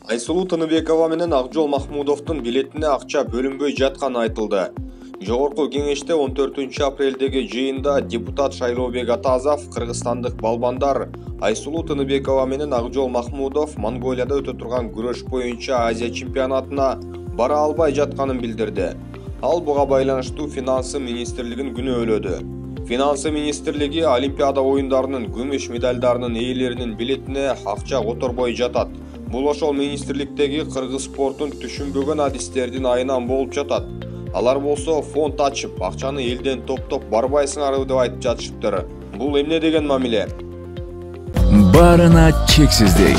Айсулуу Тыныбекова менен Акжол Махмудовдун билетине акча бөлүнбөй жатканы айтылды. Жогорку кеңеште 14 апрелдеги жыйында депутат Шайлообек Атазов кыргызстандык балбандар Айсулуу Тыныбекова менен Акжол Махмудов Монголияда өтө турган күрөш боюнча Азия чемпионатына бара албай жатканын билдирди. Ал буга байланыштуу Финансы министрлигин күнөөлөдү. Финансы министрлиги Олимпиада оюндарынын күмүш медальдарынын ээлеринин билетине акча которбой жатат. Бул ошол министрликтеги кыргыз спортун түшүнбөгөн адистердин айынан болуп жатат. Алар болсо фонд ачып, акчаны элден топтоп барбайсыңарбы деп айтып жатышыптыр. Бул эмне деген мамиле? Баарына чексиздик.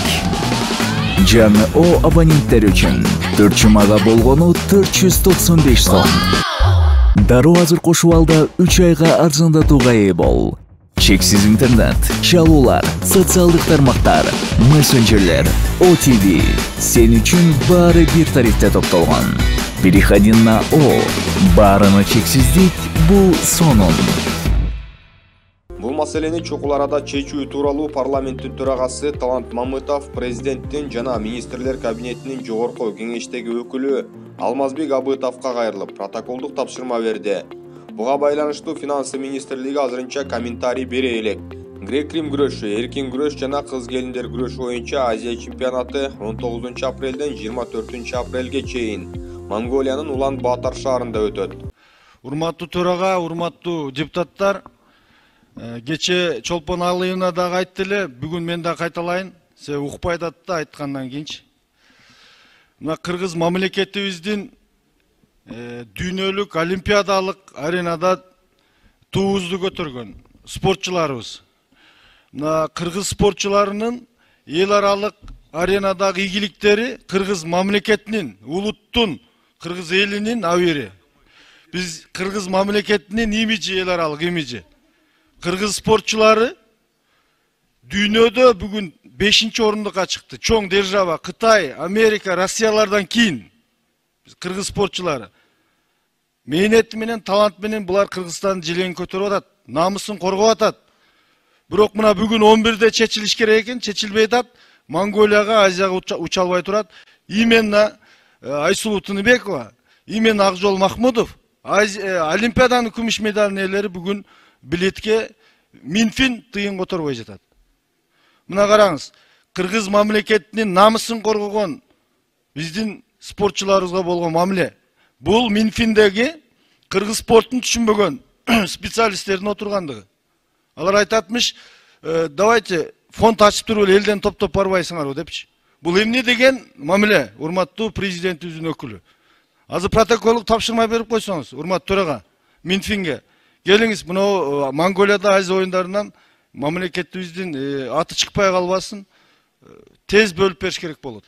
Жаңы О абоненттер үчүн 4 жумага болгону 495 сом. Дароо азыр кошуп алда 3 айга арзандатууга ээ бол. Чексиз интернет, чалуулар, социалдык тармактар, мессенджерлер, OTV. Сен үчүн баары бир тарифте топтолгон. Переходи на О. Баарына чексиздик бул сонун. Бул маселени чокул арада чечүү тууралуу парламенттин төрагасы Талант Мамытов президенттин жана министрлер кабинетинин жогорку кеңештеги өкүлү Алмазбек Абытовго кайрылып протоколдук тапшырма берди. Буга байланыштуу Финансы министрлиги азырынча комментарий бере элек. Грек-рим күрөшү, эркин күрөш жана кыз келиндер күрөшү боюнча Азия чемпионаты 19 апрелден 24 апрелге чейин Монголиянын Улан-Батор шаарында өтөт. Урматтуу төрага, урматтуу депутаттар, кече Чолпон Алыевна дагы айтты эле, бүгүн мен да кайталайын. Себеби укпай атат да айткандан кийинчи. Мына кыргыз мамлекетибиздин дүйнөлүк олимпиадалык аренада туубузду көтөргөн спортчуларыбыз. Мына кыргыз спортчуларынын эл аралык аренадагы ийгиликтери кыргыз мамлекетинин, улуттун, кыргыз элинин абийири. Биз кыргыз мамлекетинин имиджи, эл аралык имиджи. Кыргыз спортчулары дүйнөдө бүгүн 5-орунга чыкты. Чоң держава Кытай, Америка, Россиялардан кийин кыргыз спортчулары мээнети менен, талант менен булар Кыргызстандын желегин көтөрүп атат, намысын коргоп атат. Бирок мына бүгүн 11-де чечилиш керек экен, чечилбей атат. Монголияга, Азияга уча албай турат. Именно Айсулуу Тыныбекова, именно Акжол Махмудов Олимпиаданын күмүш медалынын ээлери бүгүн билетке Минфин тыйын которбой жатат. Мына караңыз, кыргыз мамлекетинин намысын коргогон биздин спортчуларыбызга болгон мамиле. Бул Минфиндеги кыргыз спортун түшүнбөгөн специалисттердин отургандыгы. Алар айтатмыш, давайте фонд ачып туруп элден топтоп барбайсыңарбы депчи. Бул эмне деген мамиле, урматтуу президентибиздин өкүлү. Азыр протоколдук тапшырма берип койсоңуз, урматтуу төрага, Минфинге. Келиңиз, мына Монголияда Азия оюндарынан мамлекетибиздин аты чыкпай калбасын, тез бөлүп бериш керек болот.